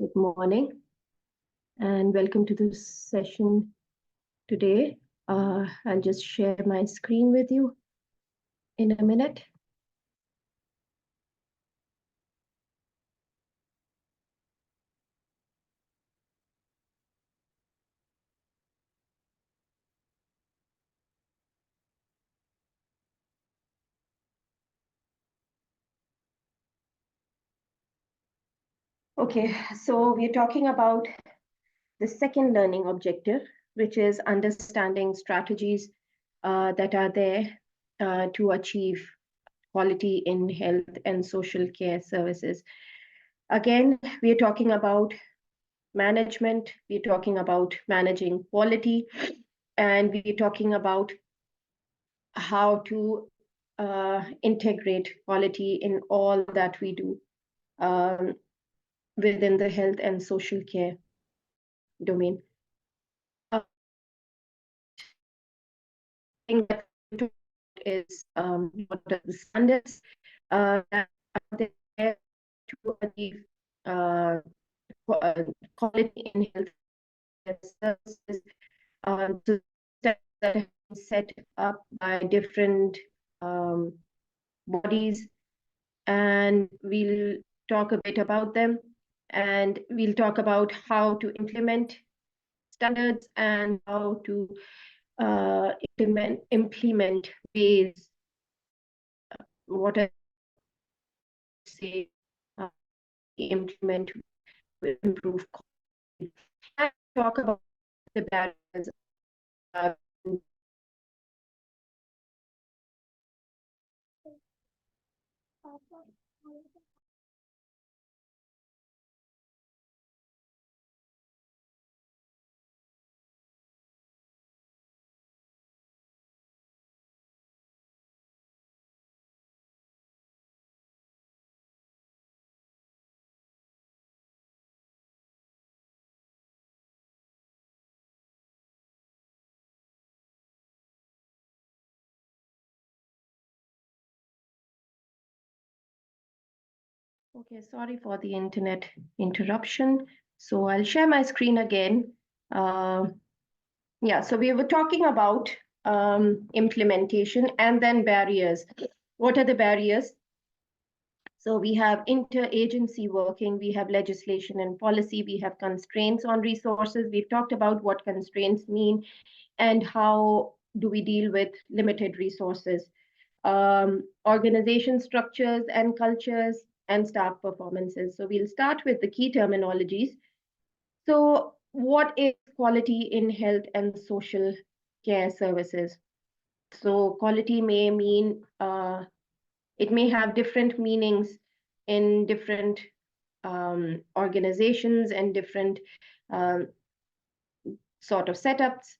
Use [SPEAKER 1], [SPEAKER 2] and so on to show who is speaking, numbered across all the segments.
[SPEAKER 1] Good morning and welcome to this session today. I'll just share my screen with you in a minute. Okay, so we're talking about the second learning objective, which is understanding strategies that are there to achieve quality in health and social care services. Again, we're talking about management, we're talking about managing quality, and we're talking about how to integrate quality in all that we do within the health and social care domain. Thing that is what are the standards that are there to achieve quality in health services. So that have been set up by different bodies, and we'll talk a bit about them, and we'll talk about how to implement standards and how to implement ways, what I say, implement will improve quality, and talk about the barriers. Okay, sorry for the internet interruption. So I'll share my screen again. Yeah, so we were talking about implementation and then barriers. What are the barriers? So we have interagency working, we have legislation and policy, we have constraints on resources. We've talked about what constraints mean and how do we deal with limited resources. Organization structures and cultures, and staff performances. So we'll start with the key terminologies. So what is quality in health and social care services? So quality may mean, it may have different meanings in different organizations and different sort of setups.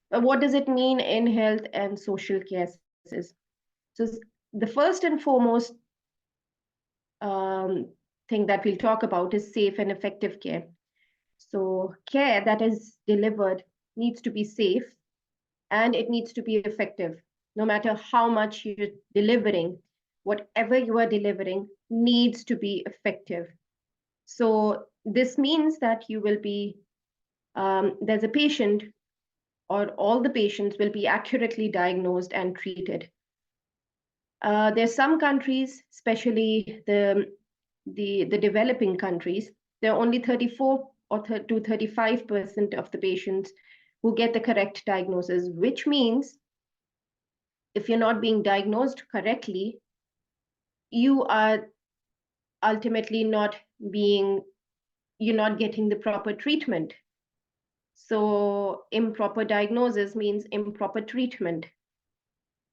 [SPEAKER 1] But what does it mean in health and social care services? So the first and foremost thing that we'll talk about is safe and effective care. So care that is delivered needs to be safe and it needs to be effective. No matter how much you're delivering, whatever you are delivering needs to be effective. So this means that you will be, there's a patient or all the patients will be accurately diagnosed and treated. There's some countries, especially the developing countries, there are only 34 or to 35% of the patients who get the correct diagnosis, which means if you're not being diagnosed correctly, you are ultimately you're not getting the proper treatment. So improper diagnosis means improper treatment.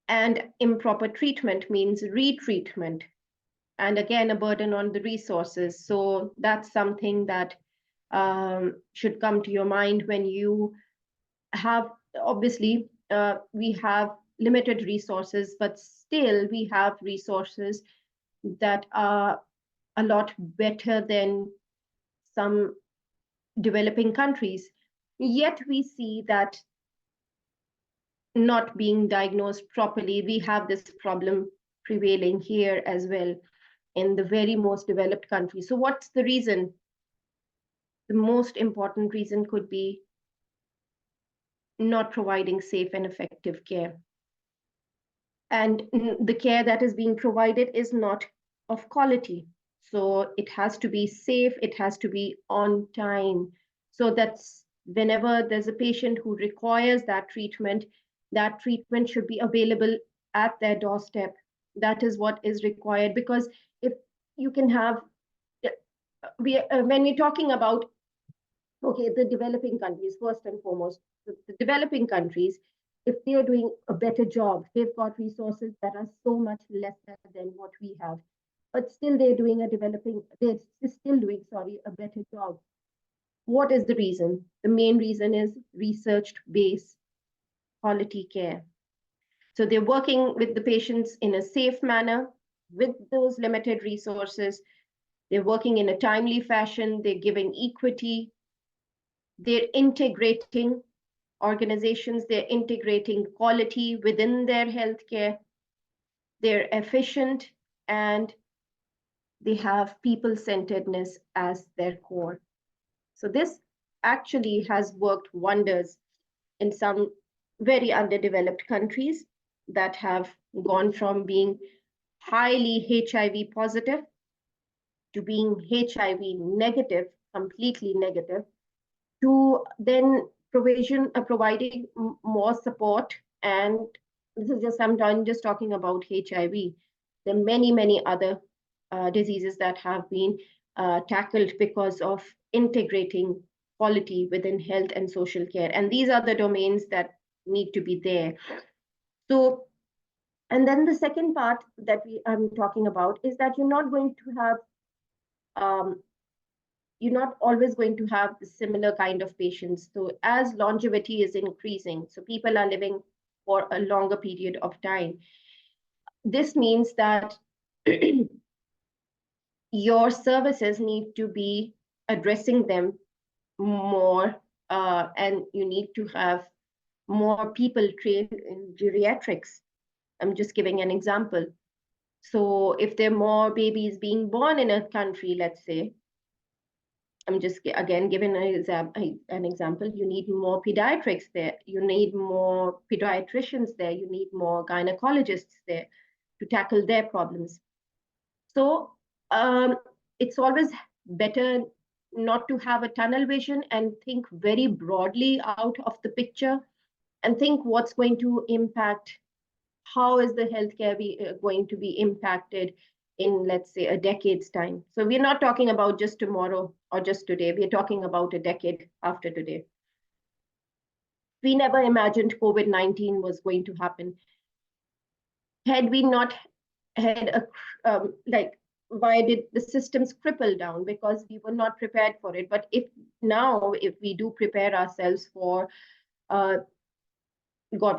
[SPEAKER 1] And improper treatment means retreatment. And again, a burden on the resources. So that's something that should come to your mind when you have, obviously, we have limited resources, but still we have resources that are a lot better than some developing countries. Yet we see that not being diagnosed properly, we have this problem prevailing here as well in the very most developed countries. So what's the reason? the most important reason could be not providing safe and effective care. And the care that is being provided is not of quality. So it has to be safe, it has to be on time. So that's whenever there's a patient who requires that treatment should be available at their doorstep. That is what is required, because if you can have, when we're talking about, okay, the developing countries, first and foremost, the developing countries, if they are doing a better job, they've got resources that are so much lesser than what we have, but still they're still doing, sorry, a better job. What is the reason? The main reason is research-based quality care. So they're working with the patients in a safe manner with those limited resources. They're working in a timely fashion. They're giving equity. They're integrating organizations. They're integrating quality within their healthcare. They're efficient, and they have people-centeredness as their core. So this actually has worked wonders in some very underdeveloped countries that have gone from being highly HIV positive to being HIV negative, completely negative, to then providing more support. And this is just, I'm just talking about HIV. There are many, many other diseases that have been tackled because of integrating quality within health and social care. And these are the domains that need to be there. So, and then the second part that I'm talking about is that you're not going to have, you're not always going to have the similar kind of patients. So as longevity is increasing, so people are living for a longer period of time, this means that your services need to be addressing them more, and you need to have more people trained in geriatrics. I'm just giving an example. So if there are more babies being born in a country, let's say, I'm just again giving an example, you need more pediatrics there, you need more pediatricians there, you need more gynecologists there to tackle their problems. So it's always better not to have a tunnel vision and think very broadly out of the picture and think what's going to impact, how is the healthcare going to be impacted in, let's say, a decade's time. So we're not talking about just tomorrow or just today. We're talking about a decade after today. We never imagined COVID-19 was going to happen. Had we not had why did the systems cripple down? Because we were not prepared for it. But if we do prepare ourselves for, God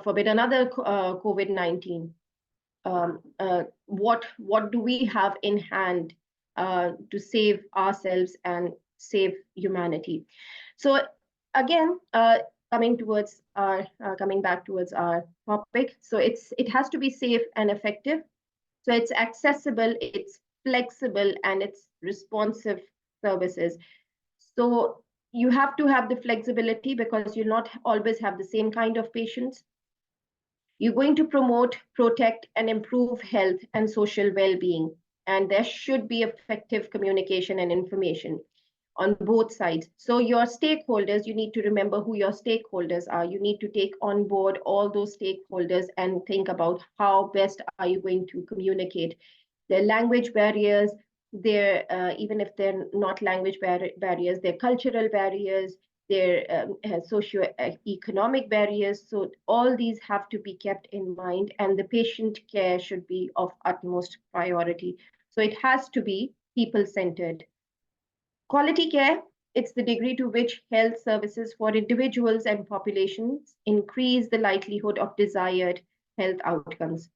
[SPEAKER 1] forbid, another COVID-19, what do we have in hand to save ourselves and save humanity? So again, coming back towards our topic, so it has to be safe and effective. So it's accessible, it's flexible, and it's responsive services. So you have to have the flexibility because you not always have the same kind of patients. You're going to promote, protect, and improve health and social well-being. And there should be effective communication and information on both sides. So your stakeholders, you need to remember who your stakeholders are. You need to take on board all those stakeholders and think about how best are you going to communicate. Their language barriers, even if they're not language barriers, their cultural barriers, their socio-economic barriers. So all these have to be kept in mind, and the patient care should be of utmost priority. So it has to be people-centered. Quality care, it's the degree to which health services for individuals and populations increase the likelihood of desired health outcomes.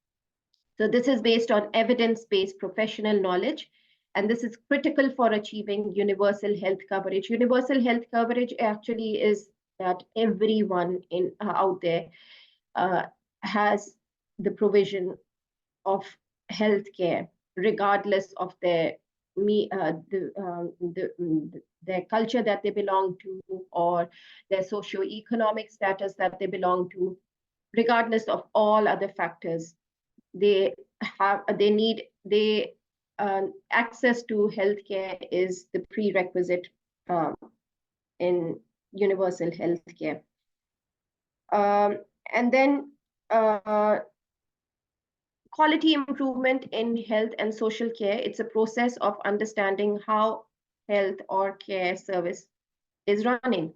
[SPEAKER 1] So this is based on evidence-based professional knowledge, and this is critical for achieving universal health coverage. Universal health coverage actually is that everyone out there has the provision of healthcare, regardless of their their culture that they belong to, or their socio-economic status that they belong to, regardless of all other factors. They need access to healthcare is the prerequisite in universal healthcare. And then quality improvement in health and social care. It's a process of understanding how health or care service is running,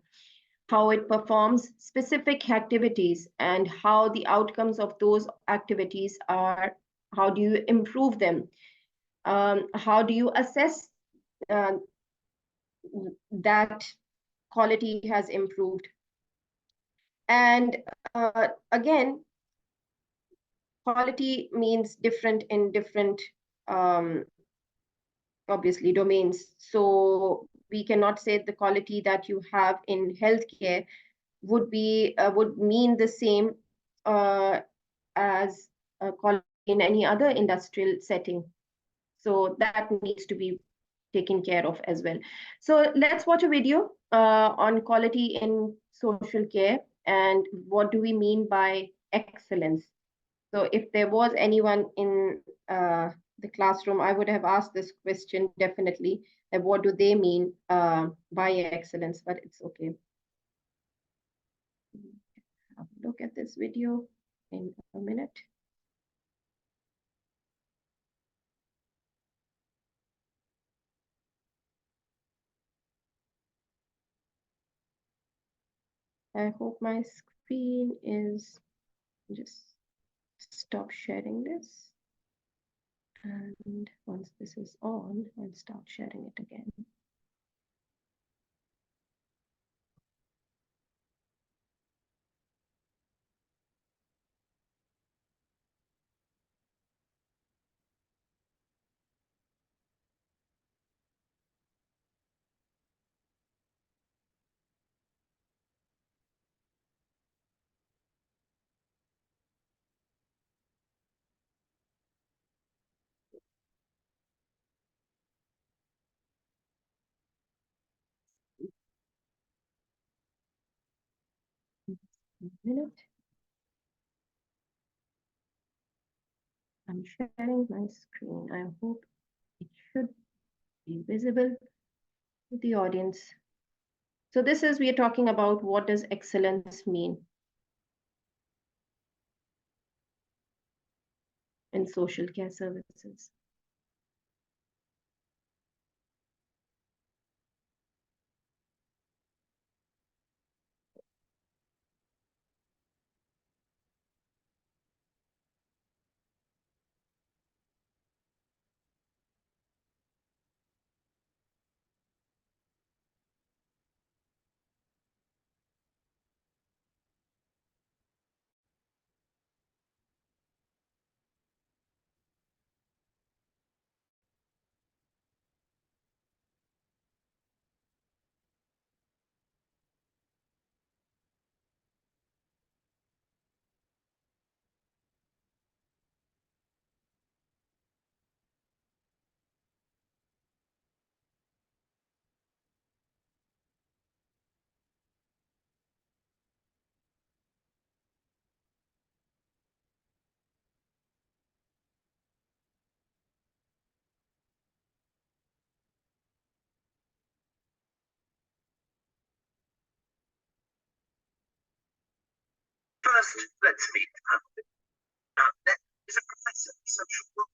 [SPEAKER 1] how it performs specific activities, and how the outcomes of those activities are, how do you improve them? How do you assess that quality has improved? And again, quality means different in different obviously domains. So we cannot say the quality that you have in healthcare would mean the same as quality in any other industrial setting. So that needs to be taken care of as well. So let's watch a video on quality in social care and what do we mean by excellence. So if there was anyone in the classroom, I would have asked this question definitely, that what do they mean by excellence, but it's okay. Have a look at this video in a minute. I hope my screen is, just stop sharing this. And once this is on, I'll start sharing it again. A minute. I'm sharing my screen. I hope it should be visible to the audience. So this is, we are talking about what does excellence mean in social care services.
[SPEAKER 2] First, let's meet Hamlet. Hamlet is a professor of social work.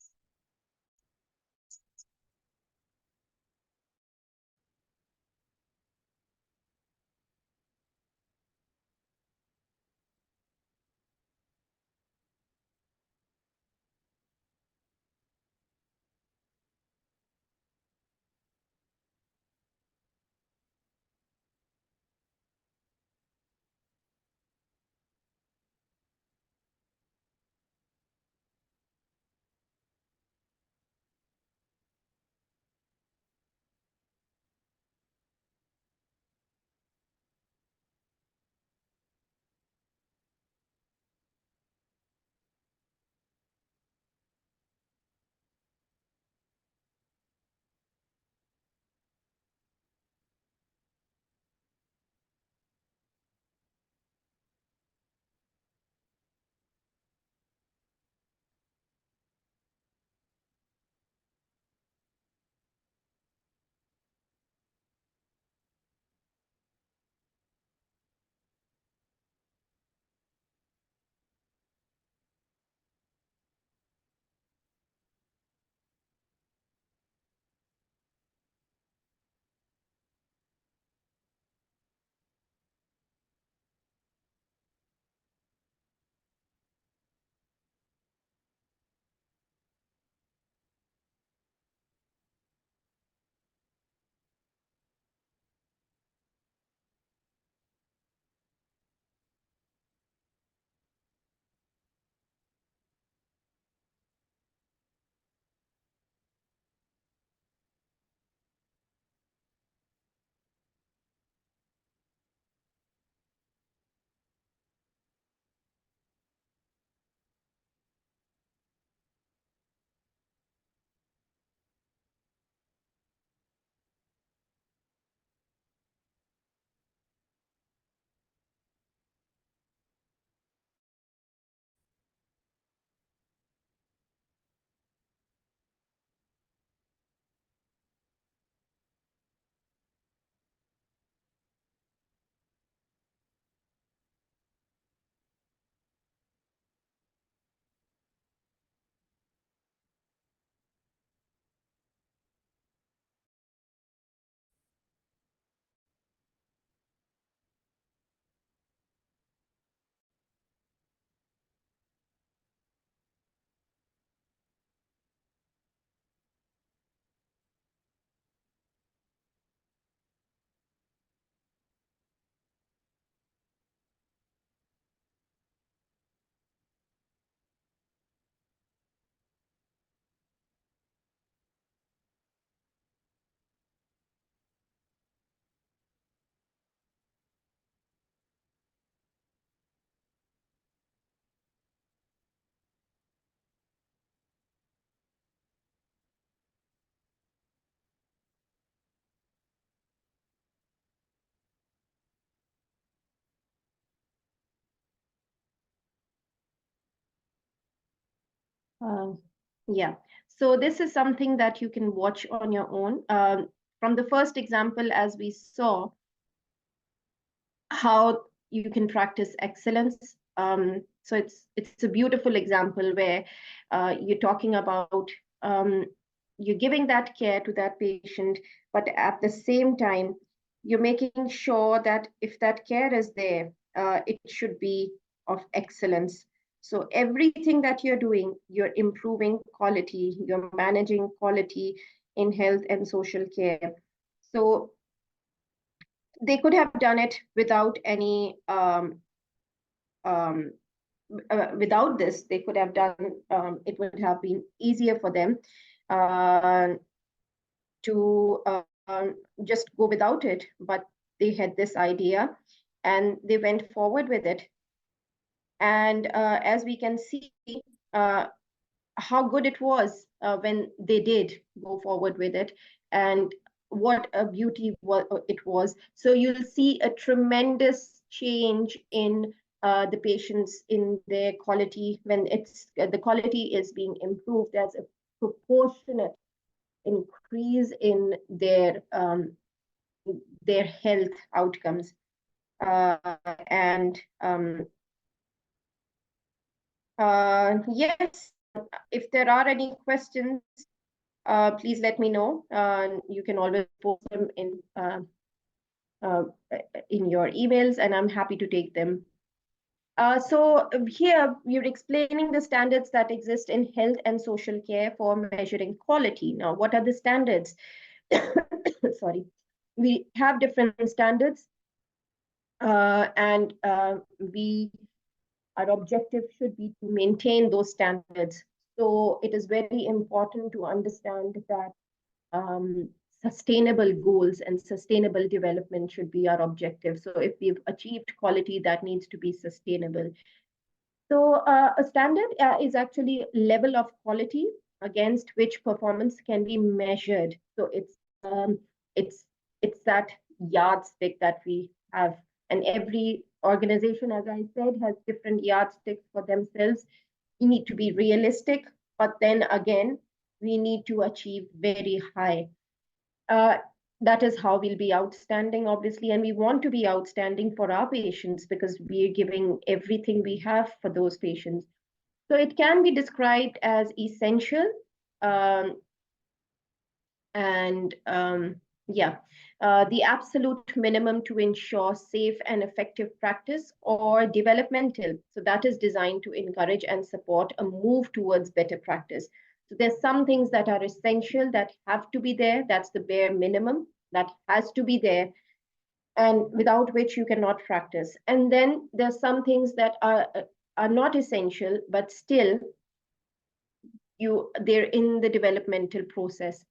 [SPEAKER 1] Yeah, so this is something that you can watch on your own. From the first example, as we saw, how you can practice excellence. So it's a beautiful example where you're talking about you're giving that care to that patient, but at the same time, you're making sure that if that care is there, it should be of excellence. So everything that you're doing, you're improving quality, you're managing quality in health and social care. So they could have done it without any um, without this. They could have done it would have been easier for them uh, to just go without it, but they had this idea and they went forward with it. And as we can see uh, how good it was when they did go forward with it, and what a beauty it was. So you'll see a tremendous change in the patients, in their quality. When the quality is being improved, there's a proportionate increase in their health outcomes. And yes, if there are any questions, please let me know. You can always post them uh, in your emails, and I'm happy to take them. So here we're explaining the standards that exist in health and social care for measuring quality. Now, what are the standards? Sorry, we have different standards, and our objective should be to maintain those standards. So it is very important to understand that sustainable goals and sustainable development should be our objective. So if we've achieved quality, that needs to be sustainable. So a standard is actually level of quality against which performance can be measured. So it's it's that yardstick that we have, and every organization, as I said, has different yardsticks for themselves. We need to be realistic, but then again, we need to achieve very high. Uh, that is how we'll be outstanding, obviously, and we want to be outstanding for our patients because we're giving everything we have for those patients. So it can be described as essential, um, and yeah, the absolute minimum to ensure safe and effective practice, or developmental. So that is designed to encourage and support a move towards better practice. So there's some things that are essential that have to be there. That's the bare minimum that has to be there, and without which you cannot practice. And then there's some things that are not essential, but still they're in the developmental process.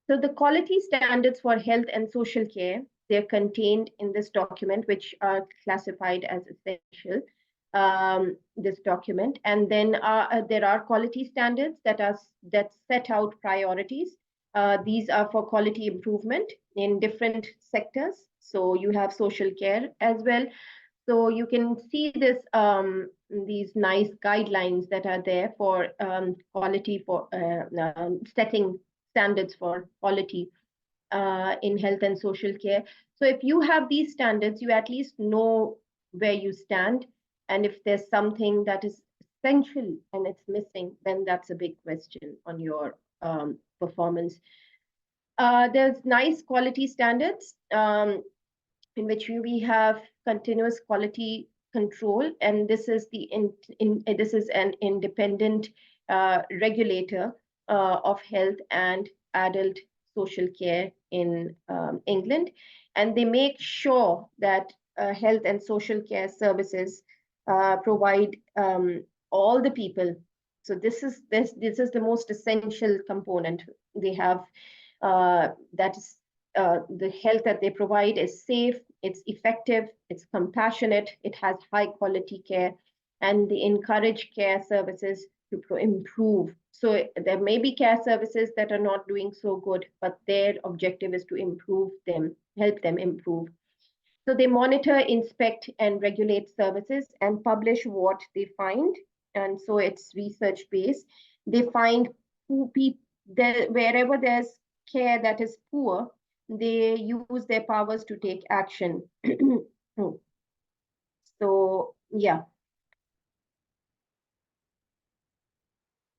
[SPEAKER 1] So the quality standards for health and social care, they're contained in this document, which are classified as essential, this document. And then there are quality standards that set out priorities. These are for quality improvement in different sectors. So you have social care as well. So you can see these nice guidelines that are there for quality, for setting standards for quality in health and social care. So if you have these standards, you at least know where you stand. And if there's something that is essential and it's missing, then that's a big question on your performance. There's nice quality standards in which we have continuous quality control, and this is this is an independent regulator of health and adult social care in England, and they make sure that health and social care services provide all the people. So this is the most essential component. They have that is the health that they provide is safe, it's effective, it's compassionate, it has high quality care, and they encourage care services to improve. So there may be care services that are not doing so good, but their objective is to improve them, help them improve. So they monitor, inspect, and regulate services and publish what they find. And so it's research based. They find wherever there's care that is poor, they use their powers to take action. So yeah.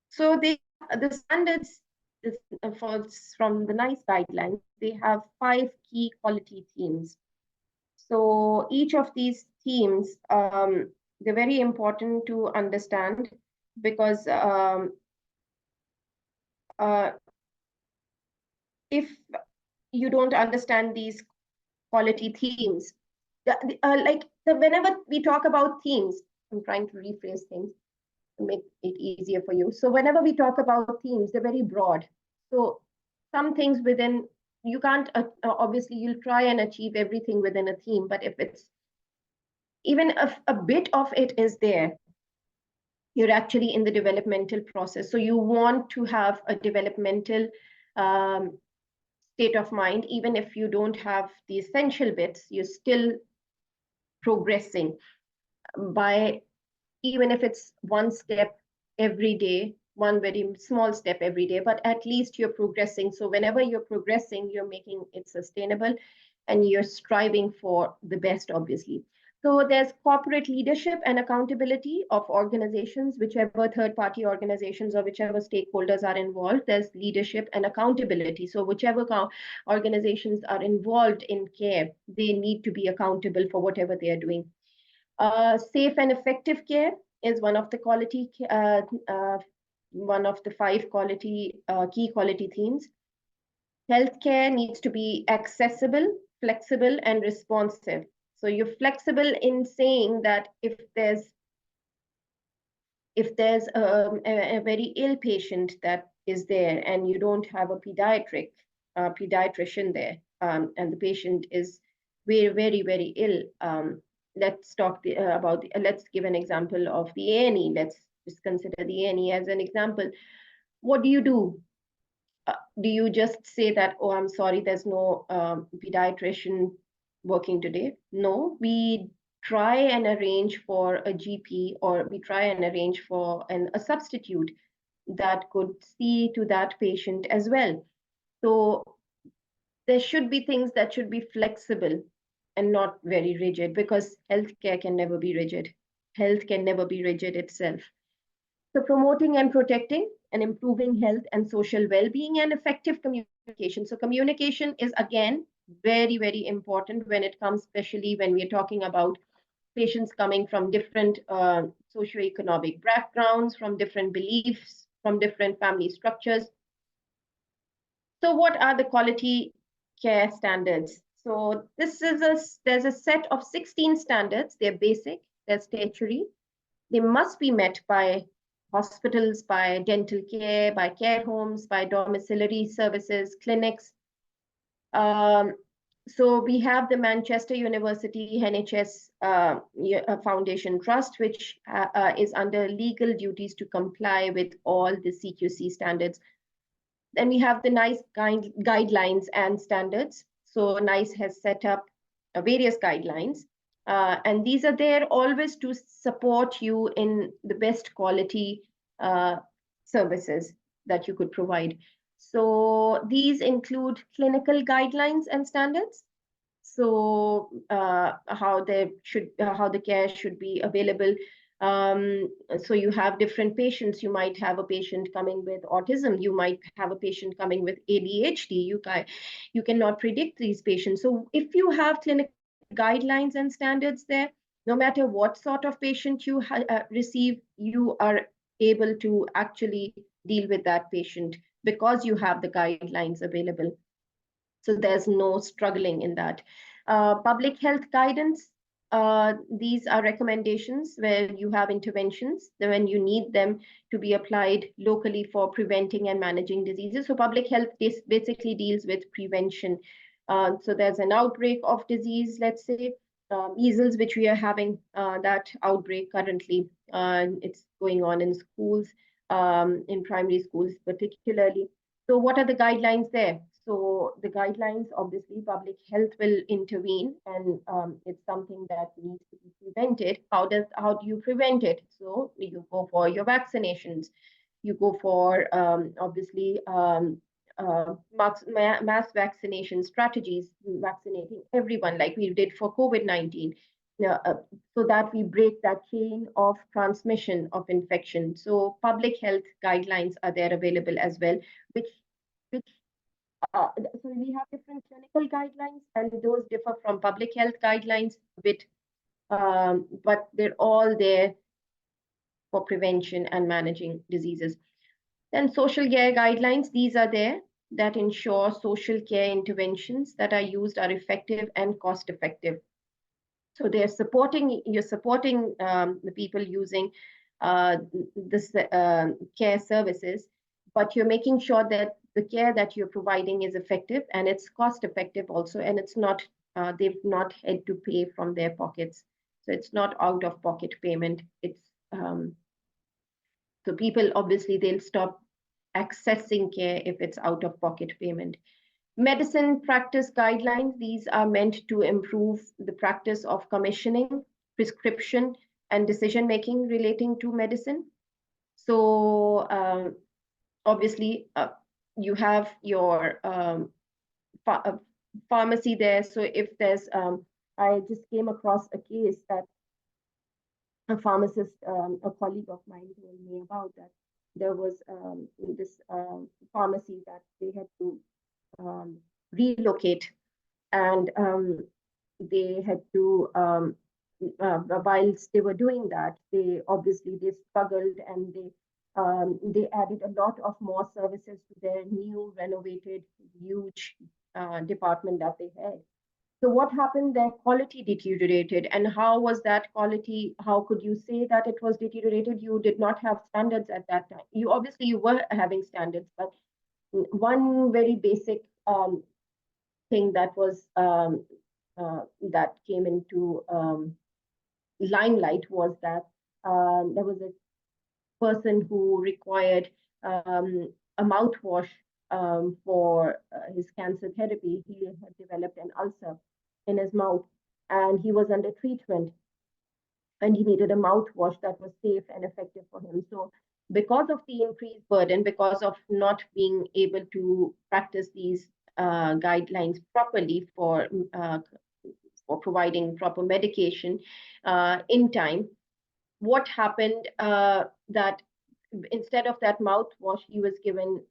[SPEAKER 1] So the standards from the NICE guidelines, they have 5 key quality themes. So each of these themes, they're very important to understand because if you don't understand these quality themes, whenever we talk about themes, I'm trying to rephrase things to make it easier for you. So whenever we talk about themes, they're very broad. So some things within, you can't, obviously you'll try and achieve everything within a theme, but if it's even a bit of it is there, you're actually in the developmental process. So you want to have a developmental state of mind. Even if you don't have the essential bits, you're still progressing by, even if it's one step every day, one very small step every day, but at least you're progressing. So whenever you're progressing, you're making it sustainable and you're striving for the best, obviously. So there's corporate leadership and accountability of organizations, whichever third-party organizations or whichever stakeholders are involved, there's leadership and accountability. So whichever organizations are involved in care, they need to be accountable for whatever they are doing. Safe and effective care is one of the one of the 5 key quality themes. Healthcare needs to be accessible, flexible, and responsive. So you're flexible in saying that if there's a very ill patient that is there and you don't have a pediatrician there, and the patient is very, very, very ill, let's talk let's give an example of the A&E. Let's just consider the A&E as an example. What do? Do you just say that, oh, I'm sorry, there's no pediatrician working today? No, we try and arrange for a GP, or we try and arrange for a substitute that could see to that patient as well. So there should be things that should be flexible and not very rigid, because healthcare can never be rigid. Health can never be rigid itself. So promoting and protecting and improving health and social well-being and effective communication. So communication is, again, very, very important when it comes, especially when we are talking about patients coming from different socioeconomic backgrounds, from different beliefs, from different family structures. So what are the quality care standards? So there's a set of 16 standards. They're basic, they're statutory. They must be met by hospitals, by dental care, by care homes, by domiciliary services, clinics. So we have the Manchester University NHS Foundation Trust, which is under legal duties to comply with all the CQC standards. Then we have the NICE guidelines and standards. So NICE has set up various guidelines. And these are there always to support you in the best quality services that you could provide. So these include clinical guidelines and standards. So how the care should be available. So you have different patients. You might have a patient coming with autism. You might have a patient coming with ADHD. You cannot predict these patients. So if you have clinical guidelines and standards there, no matter what sort of patient you receive, you are able to actually deal with that patient because you have the guidelines available. So there's no struggling in that. Public health guidance, these are recommendations where you have interventions when you need them to be applied locally for preventing and managing diseases. So public health basically deals with prevention. So there's an outbreak of disease, let's say, measles, which we are having that outbreak currently. It's going on in schools, in primary schools particularly. So what are the guidelines there? So the guidelines, obviously, public health will intervene, and it's something that needs to be prevented. How do you prevent it? So you go for your vaccinations. you go for obviously mass vaccination strategies, vaccinating everyone like we did for COVID-19, so that we break that chain of transmission of infection. So public health guidelines are there available as well, which so we have different clinical guidelines, and those differ from public health guidelines a bit, but they're all there for prevention and managing diseases. Then social care guidelines, these are there that ensure social care interventions that are used are effective and cost effective. So you're supporting the people using this care services, but you're making sure that the care that you're providing is effective and it's cost effective also, and it's not they've not had to pay from their pockets. So it's not out of pocket payment. It's so people obviously they'll stop accessing care if it's out of pocket payment. Medicine practice guidelines, these are meant to improve the practice of commissioning, prescription, and decision making relating to medicine. So obviously you have your pharmacy there. So if there's, I just came across a case that a pharmacist, a colleague of mine told me about that. There was this pharmacy that they had to relocate, and they had to whilst they were doing that, they struggled, and they added a lot of more services to their new renovated huge department that they had. So what happened? Their quality deteriorated. And how was that quality? How could you say that it was deteriorated? You did not have standards at that time. You obviously you were having standards, but one very basic thing that was that came into limelight was that there was a person who required a mouthwash for his cancer therapy. He had developed an ulcer in his mouth, and he was under treatment, and he needed a mouthwash that was safe and effective for him. So because of the increased burden, because of not being able to practice these guidelines properly for providing proper medication in time, what happened that instead of that mouthwash, he was given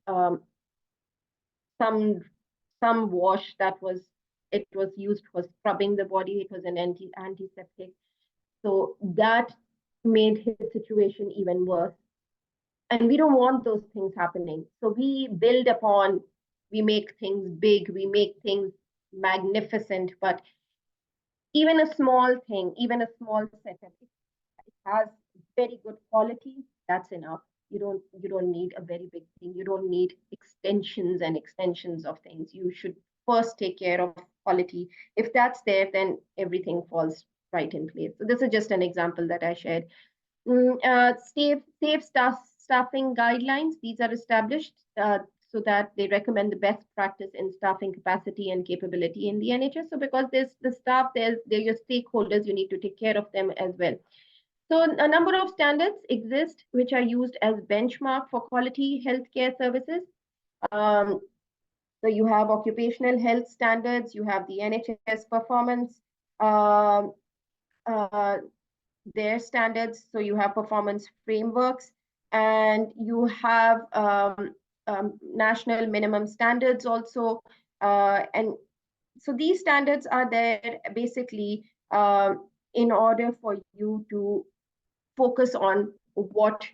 [SPEAKER 1] some wash that was used for scrubbing the body. It was an antiseptic. So that made his situation even worse. And we don't want those things happening. So we build upon, we make things big, we make things magnificent, but even a small thing, even a small setup, it has very good quality, that's enough. You don't need a very big thing. You don't need extensions and extensions of things. You should first take care of quality. If that's there, then everything falls right in place. So this is just an example that I shared. Safe staffing guidelines. These are established so that they recommend the best practice in staffing capacity and capability in the NHS. So because there's the staff, they're your stakeholders, you need to take care of them as well. So a number of standards exist which are used as benchmark for quality healthcare services. So you have occupational health standards, you have the NHS performance, their standards. So you have performance frameworks, and you have national minimum standards also. And so these standards are there basically in order for you to focus on what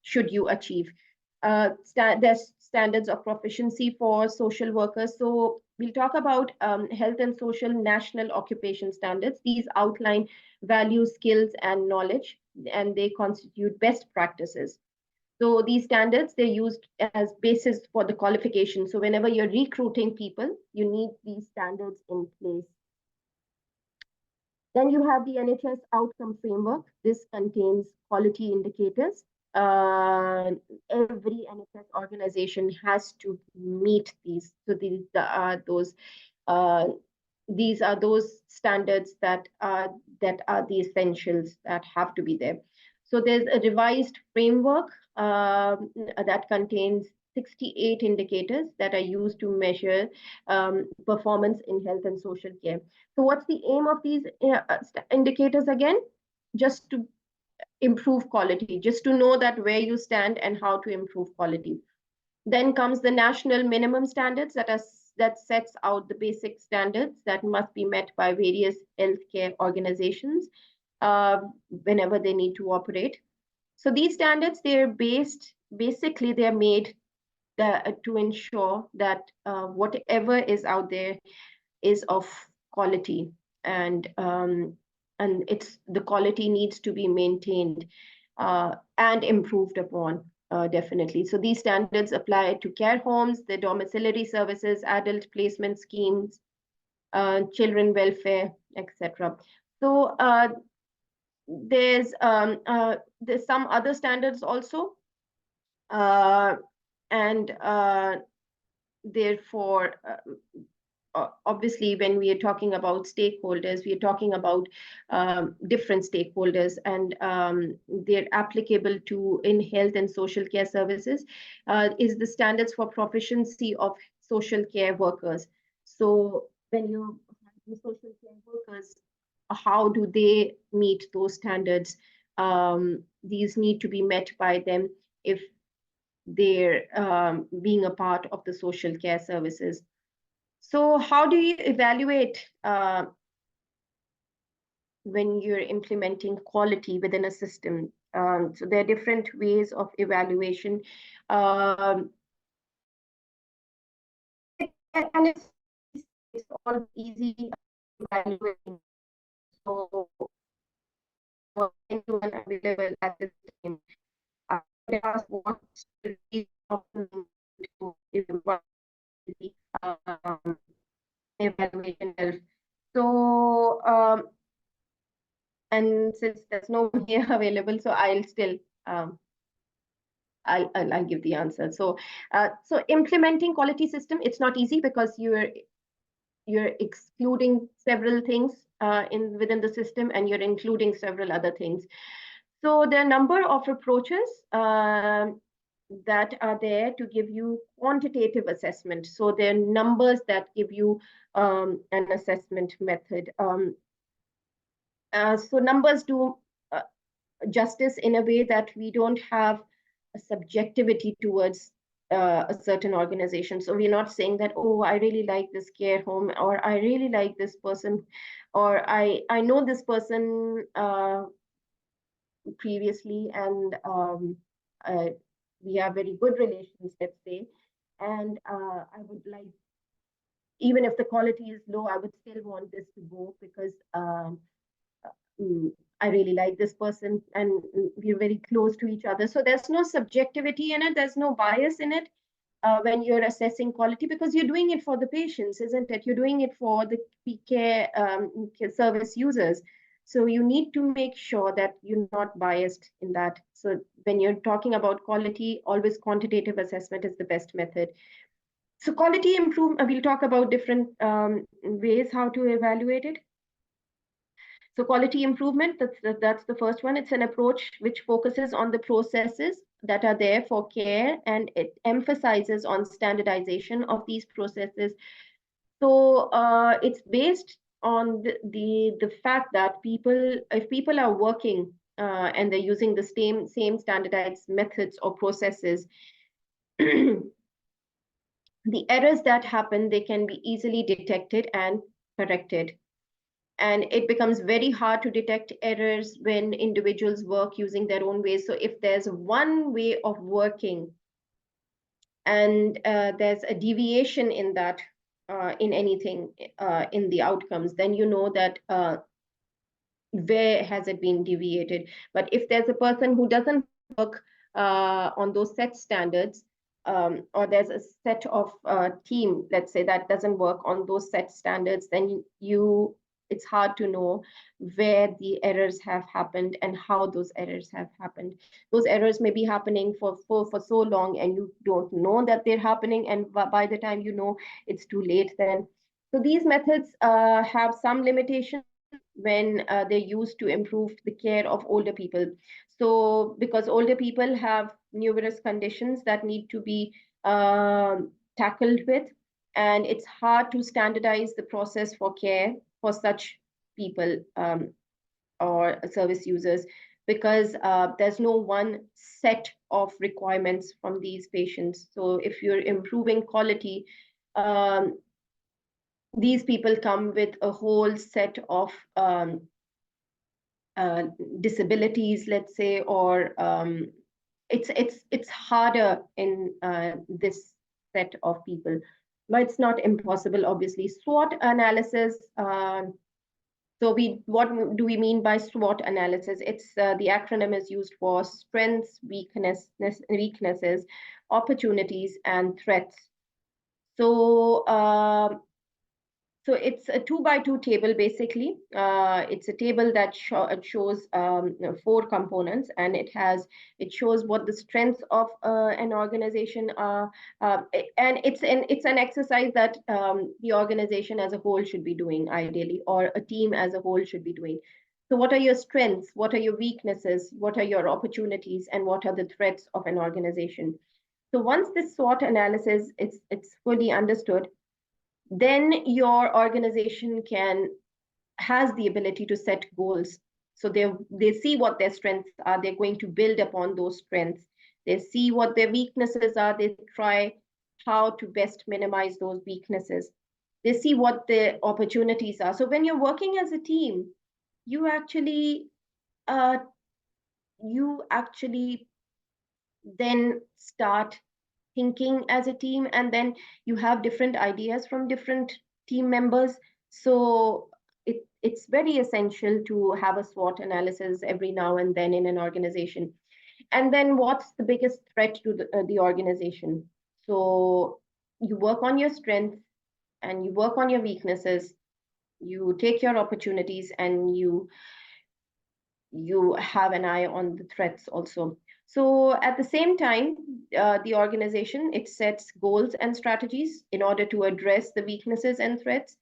[SPEAKER 1] should you achieve. There's standards of proficiency for social workers. So we'll talk about health and social national occupation standards. These outline values, skills, and knowledge, and they constitute best practices. So these standards, they're used as basis for the qualification. So whenever you're recruiting people, you need these standards in place. Then you have the NHS outcome framework. This contains quality indicators. Every NHS organization has to meet these. So these are those standards that are the essentials that have to be there. So there's a revised framework that contains 68 indicators that are used to measure performance in health and social care. So what's the aim of these indicators again? Just to improve quality, just to know that where you stand and how to improve quality. Then comes the national minimum standards that sets out the basic standards that must be met by various healthcare organizations whenever they need to operate. So these standards, they're basically they're made to ensure that whatever is out there is of quality, and it's the quality needs to be maintained and improved upon. Definitely. So these standards apply to care homes, the domiciliary services, adult placement schemes, children welfare, etc. So there's some other standards also, and therefore obviously, when we are talking about stakeholders, we are talking about different stakeholders, and they're applicable to in health and social care services, is the standards for proficiency of social care workers. So when you have social care workers, how do they meet those standards? These need to be met by them if they're being a part of the social care services. So how do you evaluate when you're implementing quality within a system? So there are different ways of evaluation. And it's all easy evaluating. So for anyone available at this time, I would ask what evaluation. So and since there's no one here available, so I'll still I'll give the answer. So so implementing quality system, it's not easy because you're excluding several things within the system, and you're including several other things. So there are a number of approaches that are there to give you quantitative assessment. So there are numbers that give you an assessment method. So numbers do justice in a way that we don't have a subjectivity towards a certain organization. So we're not saying that, oh, I really like this care home, or I really like this person, or I know this person previously, and we have very good relations, let's say, and I would like, even if the quality is low, I would still want this to go because I really like this person and we're very close to each other. So there's no subjectivity in it. There's no bias in it when you're assessing quality, because you're doing it for the patients, isn't it? You're doing it for the care service users. So you need to make sure that you're not biased in that. So when you're talking about quality, always quantitative assessment is the best method. So quality improvement, we'll talk about different ways how to evaluate it. So quality improvement, that's the first one. It's an approach which focuses on the processes that are there for care, and it emphasizes on standardization of these processes. So it's based on the fact that if people are working and they're using the same standardized methods or processes, the errors that happen, they can be easily detected and corrected. And it becomes very hard to detect errors when individuals work using their own ways. So if there's one way of working and there's a deviation in that, in anything, in the outcomes, then you know that where has it been deviated. But if there's a person who doesn't work on those set standards, or there's a set of team, let's say, that doesn't work on those set standards, then it's hard to know where the errors have happened and how those errors have happened. Those errors may be happening for so long, and you don't know that they're happening, and by the time you know, it's too late then. So these methods have some limitations, when they're used to improve the care of older people. So because older people have numerous conditions that need to be tackled with, and it's hard to standardize the process for care for such people or service users, because there's no one set of requirements from these patients. So if you're improving quality, um, these people come with a whole set of uh, disabilities, let's say, or it's harder in this set of people, but it's not impossible, obviously. SWOT analysis. So what do we mean by SWOT analysis? It's the acronym is used for strengths, weaknesses, opportunities, and threats. So so it's a 2x2 table, basically. It's a table that shows 4 components, and it shows what the strengths of an organization are, and it's an exercise that the organization as a whole should be doing, ideally, or a team as a whole should be doing. So what are your strengths? What are your weaknesses? What are your opportunities? And what are the threats of an organization? So once this SWOT analysis it's fully understood, then your organization has the ability to set goals. So they see what their strengths are, they're going to build upon those strengths. They see what their weaknesses are, they try how to best minimize those weaknesses. They see what the opportunities are. So when you're working as a team, you actually uh, then start thinking as a team, and then you have different ideas from different team members. So it's very essential to have a SWOT analysis every now and then in an organization. And then what's the biggest threat to the organization? So you work on your strengths and you work on your weaknesses, you take your opportunities, and you have an eye on the threats also. So at the same time, the organization, it sets goals and strategies in order to address the weaknesses and threats.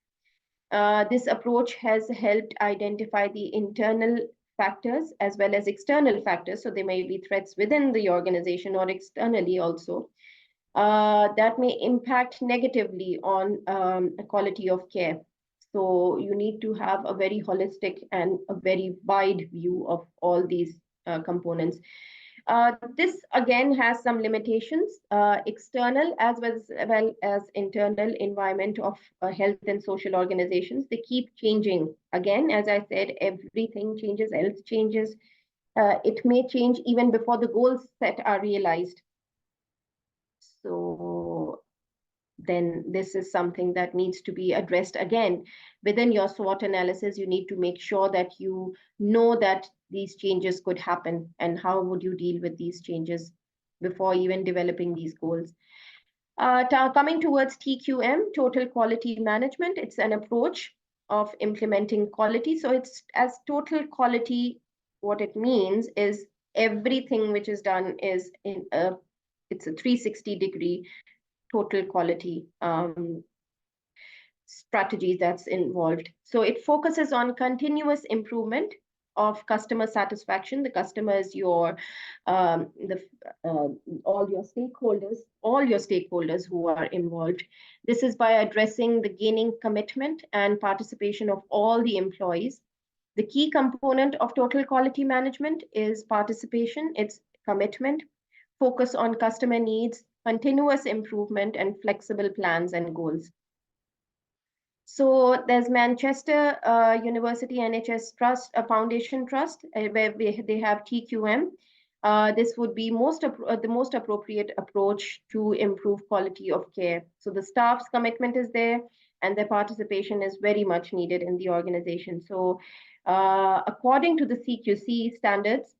[SPEAKER 1] This approach has helped identify the internal factors as well as external factors. So there may be threats within the organization or externally also, that may impact negatively on quality of care. So you need to have a very holistic and a very wide view of all these components. This again has some limitations, external as well as internal environment of health and social organizations. They keep changing. Again, as I said, everything changes, health changes. It may change even before the goals set are realized. So then this is something that needs to be addressed again. Within your SWOT analysis, you need to make sure that you know that these changes could happen and how would you deal with these changes before even developing these goals. Coming towards TQM, Total Quality Management, it's an approach of implementing quality. So it's as total quality, what it means is everything which is done is it's a 360-degree total quality strategy that's involved. So it focuses on continuous improvement of customer satisfaction. The customer is your all your stakeholders who are involved. This is by addressing the gaining commitment and participation of all the employees. The key component of total quality management is participation, it's commitment, focus on customer needs, continuous improvement, and flexible plans and goals. So there's Manchester University NHS Trust, a Foundation Trust, where they have TQM. This would be the most appropriate approach to improve quality of care. So the staff's commitment is there, and their participation is very much needed in the organization. So according to the CQC standards,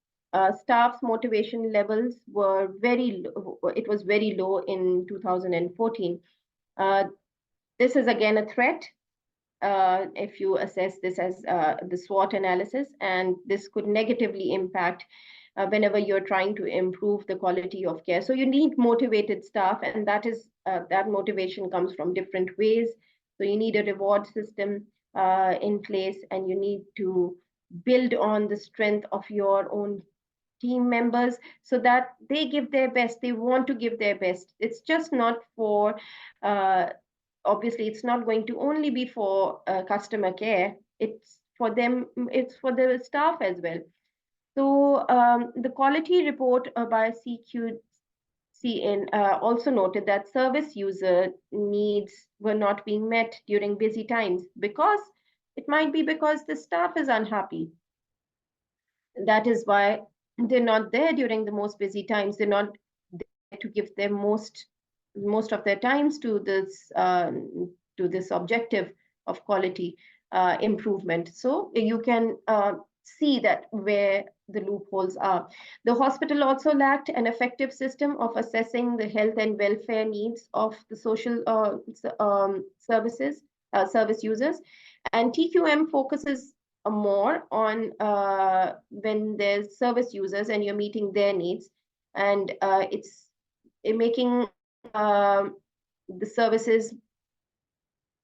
[SPEAKER 1] staff's motivation levels were it was very low in 2014. This is again a threat if you assess this as the SWOT analysis, and this could negatively impact whenever you're trying to improve the quality of care. So you need motivated staff, and that motivation comes from different ways. So you need a reward system, in place, and you need to build on the strength of your own team members so that they give their best. They want to give their best. It's just not for, obviously, it's not going to only be for customer care. It's for them, it's for the staff as well. So the quality report by CQCN also noted that service user needs were not being met during busy times because it might be because the staff is unhappy. That is why they're not there during the most busy times. They're not there to give their most of their times to this objective of quality improvement. So you can see that where the loopholes are. The hospital also lacked an effective system of assessing the health and welfare needs of the social service users, and TQM focuses more on when there's service users and you're meeting their needs, and it's making the services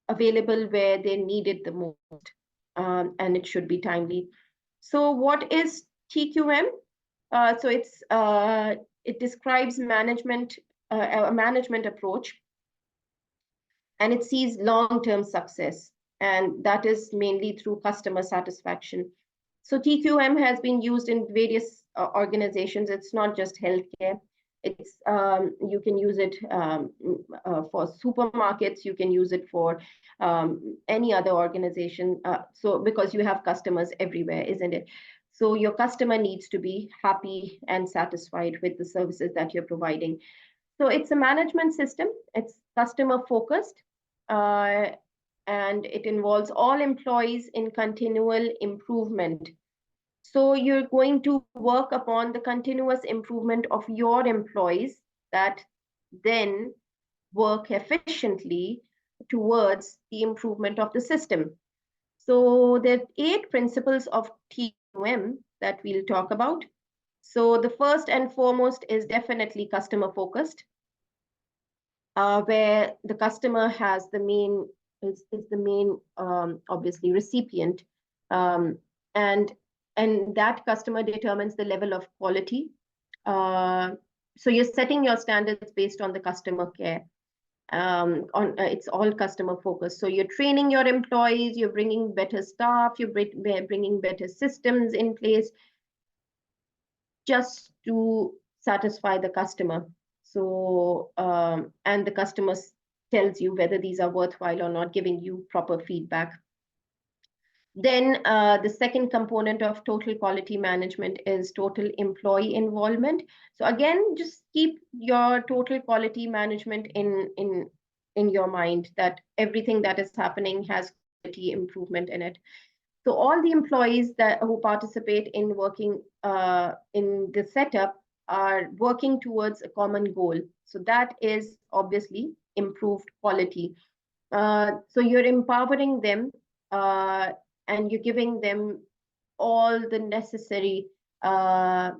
[SPEAKER 1] available where they need it the most, and it should be timely. So what is TQM? So it describes a management approach, and it sees long-term success, and that is mainly through customer satisfaction. So TQM has been used in various organizations. It's not just healthcare. It's you can use it for supermarkets. You can use it for any other organization. So because you have customers everywhere, isn't it? So your customer needs to be happy and satisfied with the services that you're providing. So it's a management system. It's customer focused, and it involves all employees in continual improvement. So you're going to work upon the continuous improvement of your employees that then work efficiently towards the improvement of the system. So there are 8 principles of TQM that we'll talk about. So the first and foremost is definitely customer focused, where the customer has the main is the main obviously recipient, and that customer determines the level of quality. So you're setting your standards based on the customer care. It's all customer focused. So you're training your employees, you're bringing better staff, you're bringing better systems in place just to satisfy the customer. So and the customer tells you whether these are worthwhile or not, giving you proper feedback. Then the second component of total quality management is total employee involvement. So again, just keep your total quality management in your mind, that everything that is happening has quality improvement in it. So all the employees who participate in working in the setup are working towards a common goal. So that is obviously improved quality. So you're empowering them, and you're giving them all the necessary, their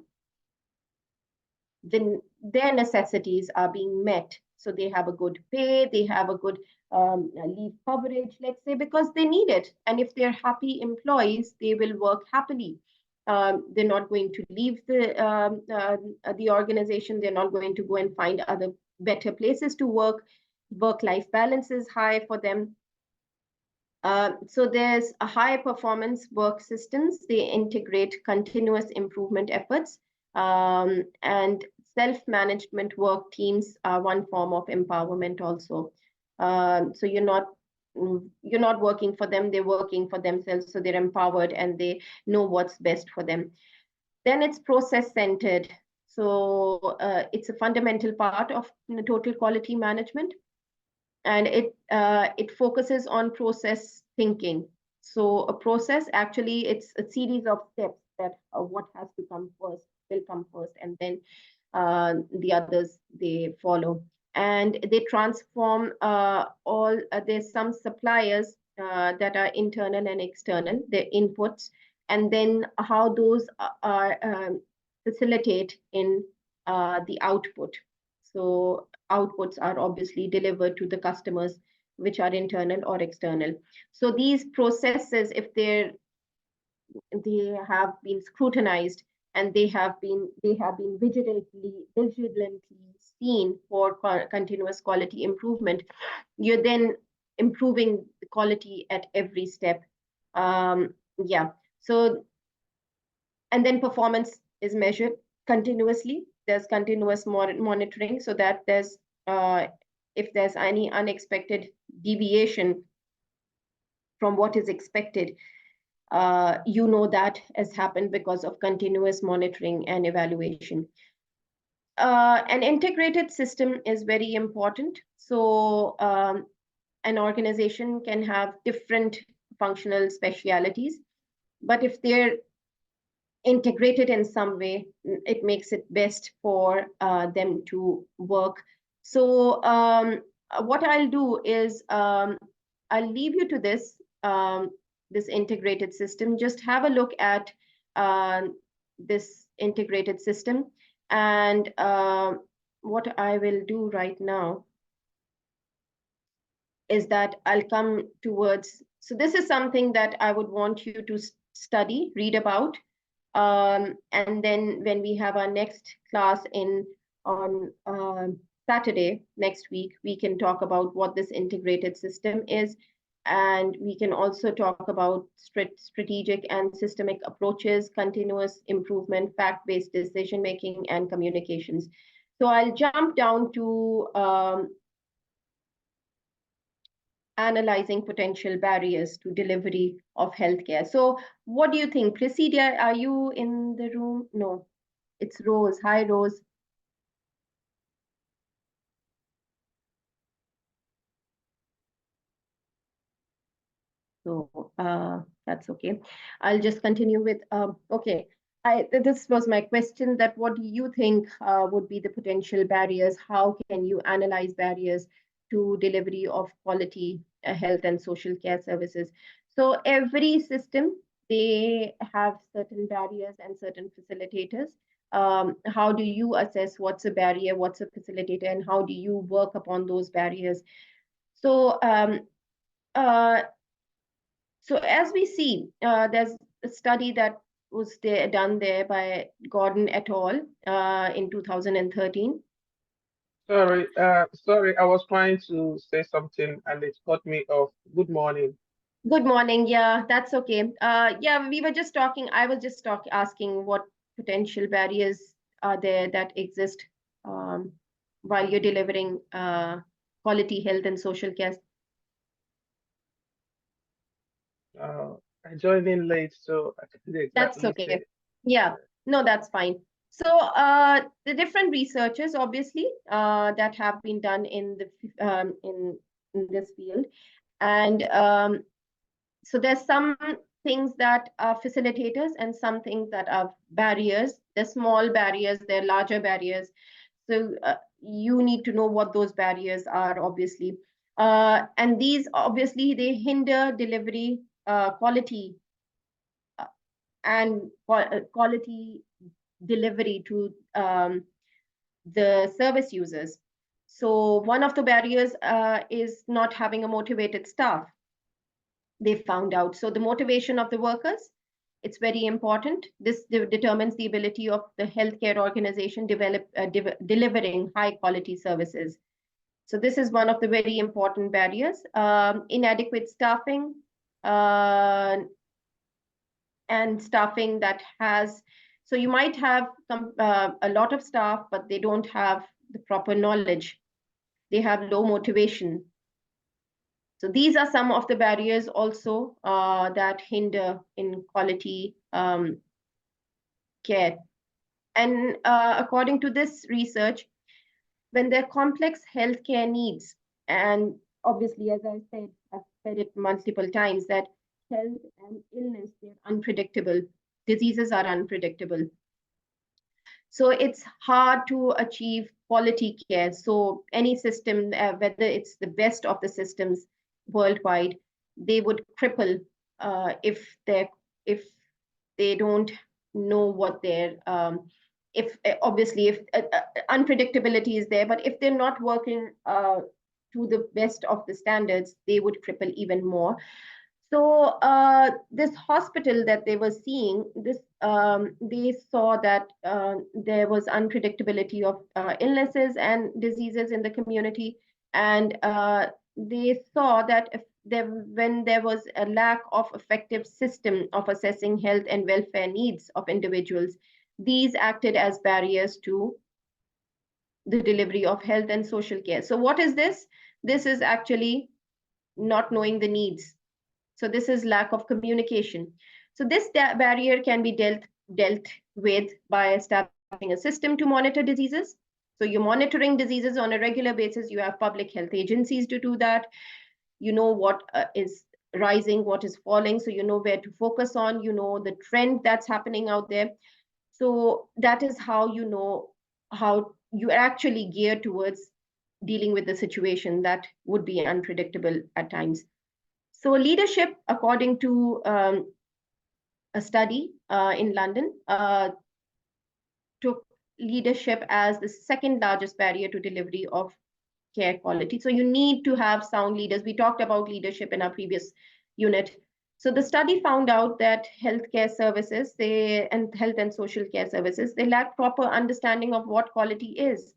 [SPEAKER 1] necessities are being met. So they have a good pay, they have a good leave coverage, let's say, because they need it. And if they're happy employees, they will work happily. They're not going to leave the organization. They're not going to go and find other better places to work. Work-life balance is high for them. So there's a high performance work systems. They integrate continuous improvement efforts, and self-management work teams are one form of empowerment also. So you're not working for them, they're working for themselves. So they're empowered and they know what's best for them. Then it's process-centered. So it's a fundamental part of total quality management, and it focuses on process thinking. So a process, actually, it's a series of steps that what has to come first will come first, and then the others, they follow. And they transform there's some suppliers that are internal and external, their inputs, and then how those are facilitate in the output. So outputs are obviously delivered to the customers which are internal or external. So these processes, if they have been scrutinized and they have been vigilantly seen for continuous quality improvement, you're then improving the quality at every step. Yeah. So, and then performance is measured continuously. There's continuous monitoring, so that there's if there's any unexpected deviation from what is expected, you know that has happened because of continuous monitoring and evaluation. An integrated system is very important. So an organization can have different functional specialities, but if they're integrated in some way, it makes it best for them to work. So what I'll do is I'll leave you to this this integrated system. Just have a look at this integrated system, and what I will do right now is that I'll come towards, so this is something that I would want you to study, read about, and then when we have our next class on Saturday next week, we can talk about what this integrated system is, and we can also talk about strategic and systemic approaches, continuous improvement, fact-based decision making, and communications. So I'll jump down to analyzing potential barriers to delivery of healthcare. So what do you think? Presidia, are you in the room? No, it's Rose. Hi, Rose. So that's okay. I'll just continue with, okay. This was my question, that what do you think would be the potential barriers? How can you analyze barriers to delivery of quality health and social care services? So every system, they have certain barriers and certain facilitators. How do you assess what's a barrier, what's a facilitator, and how do you work upon those barriers? So so as we see, there's a study that was done there by Gordon et al. In 2013.
[SPEAKER 3] Sorry, I was trying to say something and it cut me off. Good morning.
[SPEAKER 1] Good morning. Yeah, that's okay. Yeah, we were just talking. I was just asking what potential barriers are there that exist while you're delivering quality health and social care.
[SPEAKER 3] I joined in late, so I couldn't exactly
[SPEAKER 1] That's okay.
[SPEAKER 3] say.
[SPEAKER 1] Yeah, no, that's fine. So the different researchers, obviously, that have been done in the in this field, and so there's some things that are facilitators and some things that are barriers. They're small barriers, they're larger barriers. So you need to know what those barriers are, obviously. And these, obviously, they hinder delivery quality and quality delivery to the service users. So one of the barriers is not having a motivated staff. They found out. So the motivation of the workers, it's very important. This determines the ability of the healthcare organization delivering high quality services. So this is one of the very important barriers. Inadequate staffing and staffing that has, so you might have a lot of staff, but they don't have the proper knowledge. They have low motivation. So these are some of the barriers also that hinder in quality care. And according to this research, when there are complex healthcare needs, and obviously, as I've said it multiple times, that health and illness, they're unpredictable. Diseases are unpredictable. So it's hard to achieve quality care. So any system, whether it's the best of the systems worldwide, they would cripple if they don't know what they're if obviously if unpredictability is there, but if they're not working to the best of the standards, they would cripple even more. So this hospital that they were seeing, they saw that there was unpredictability of illnesses and diseases in the community, and they saw that when there was a lack of effective system of assessing health and welfare needs of individuals, these acted as barriers to the delivery of health and social care. So what is this? This is actually not knowing the needs. So this is lack of communication. So this barrier can be dealt with by establishing a system to monitor diseases. So you're monitoring diseases on a regular basis. You have public health agencies to do that. You know what is rising, what is falling. So you know where to focus on, you know the trend that's happening out there. So that is how you know how you actually gear towards dealing with the situation that would be unpredictable at times. So leadership, according to a study in London, took leadership as the second largest barrier to delivery of care quality. So you need to have sound leaders. We talked about leadership in our previous unit. So the study found out that healthcare services, and health and social care services, they lack proper understanding of what quality is.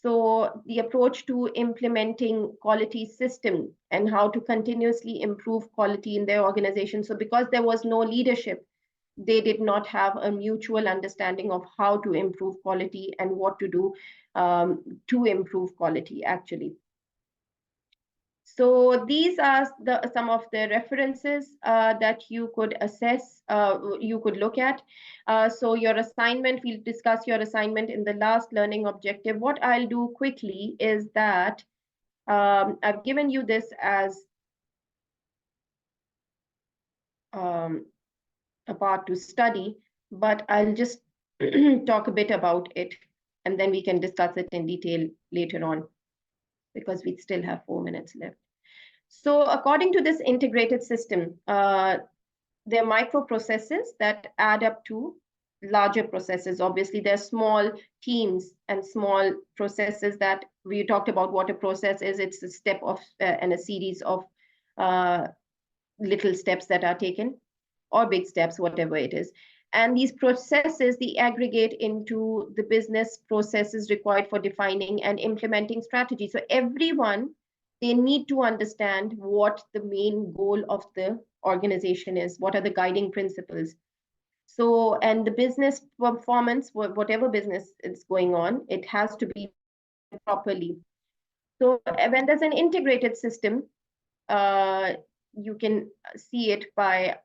[SPEAKER 1] So the approach to implementing quality system and how to continuously improve quality in their organization. So because there was no leadership, they did not have a mutual understanding of how to improve quality and what to do to improve quality actually. So these are some of the references that you could assess, you could look at. So your assignment, we'll discuss your assignment in the last learning objective. What I'll do quickly is that I've given you this as a part to study, but I'll just talk a bit about it, and then we can discuss it in detail later on, because we still have 4 minutes left. So according to this integrated system, there are microprocesses that add up to larger processes. Obviously, there are small teams and small processes that we talked about what a process is. It's a step of and a series of little steps that are taken, or big steps, whatever it is. And these processes, they aggregate into the business processes required for defining and implementing strategy. So everyone, they need to understand what the main goal of the organization is, what are the guiding principles. So, and the business performance, whatever business is going on, it has to be properly. So when there's an integrated system, you can see it by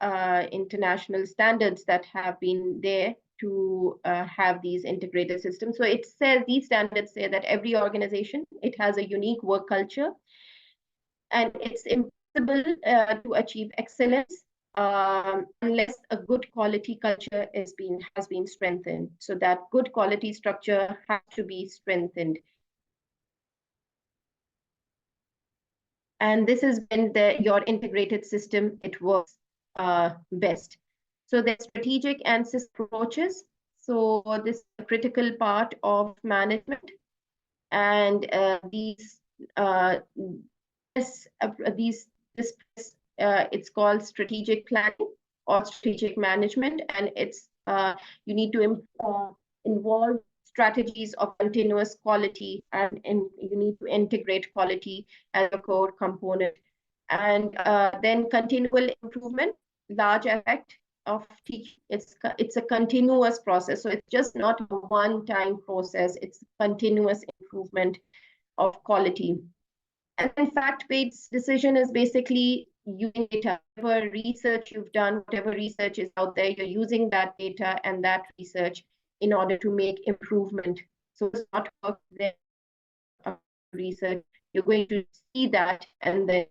[SPEAKER 1] international standards that have been there to have these integrated systems. So it says, these standards say that every organization, it has a unique work culture, and it's impossible to achieve excellence unless a good quality culture has been strengthened. So that good quality structure has to be strengthened. And this is when your integrated system, it works best. So there's strategic and system approaches. So this is a critical part of management. And it's called strategic planning or strategic management. And it's you need to involve strategies of continuous quality, and you need to integrate quality as a core component. And then continual improvement, large effect of teaching. It's a continuous process. So it's just not a one-time process. It's continuous improvement of quality. And then fact-based decision is basically using data. Whatever research you've done, whatever research is out there, you're using that data and that research in order to make improvement. So it's not work there research. You're going to see that and then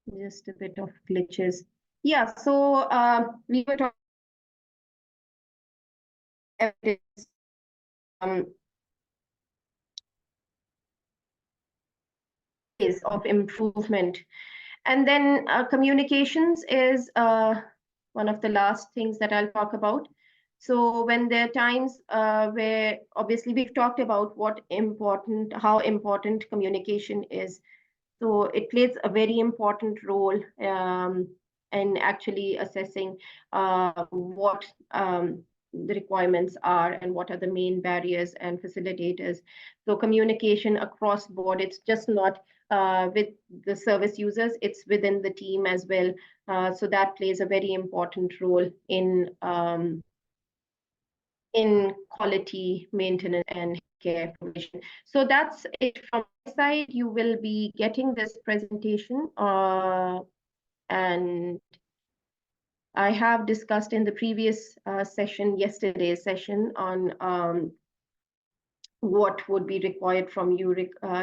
[SPEAKER 1] Just a bit of glitches. Yeah, so we were talking evidence, ways of improvement. And then communications is one of the last things that I'll talk about. So when there are times where obviously we've talked about how important communication is. So it plays a very important role in actually assessing what the requirements are and what are the main barriers and facilitators. So communication across board, it's just not with the service users, it's within the team as well. So that plays a very important role in quality maintenance and care provision. So that's it from my side. You will be getting this presentation and I have discussed in the previous yesterday's session on what would be required from you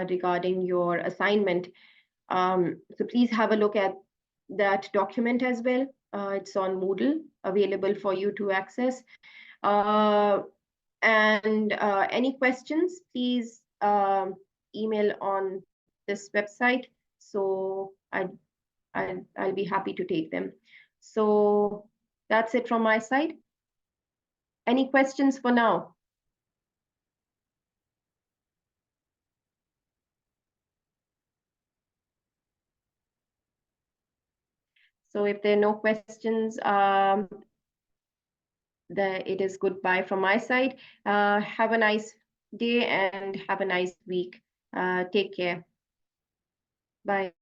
[SPEAKER 1] regarding your assignment. So please have a look at that document as well. It's on Moodle, available for you to access. And any questions, please email on this website. So I'll be happy to take them. So that's it from my side. Any questions for now? So if there are no questions, it is goodbye from my side. Have a nice day and have a nice week. Take care. Bye.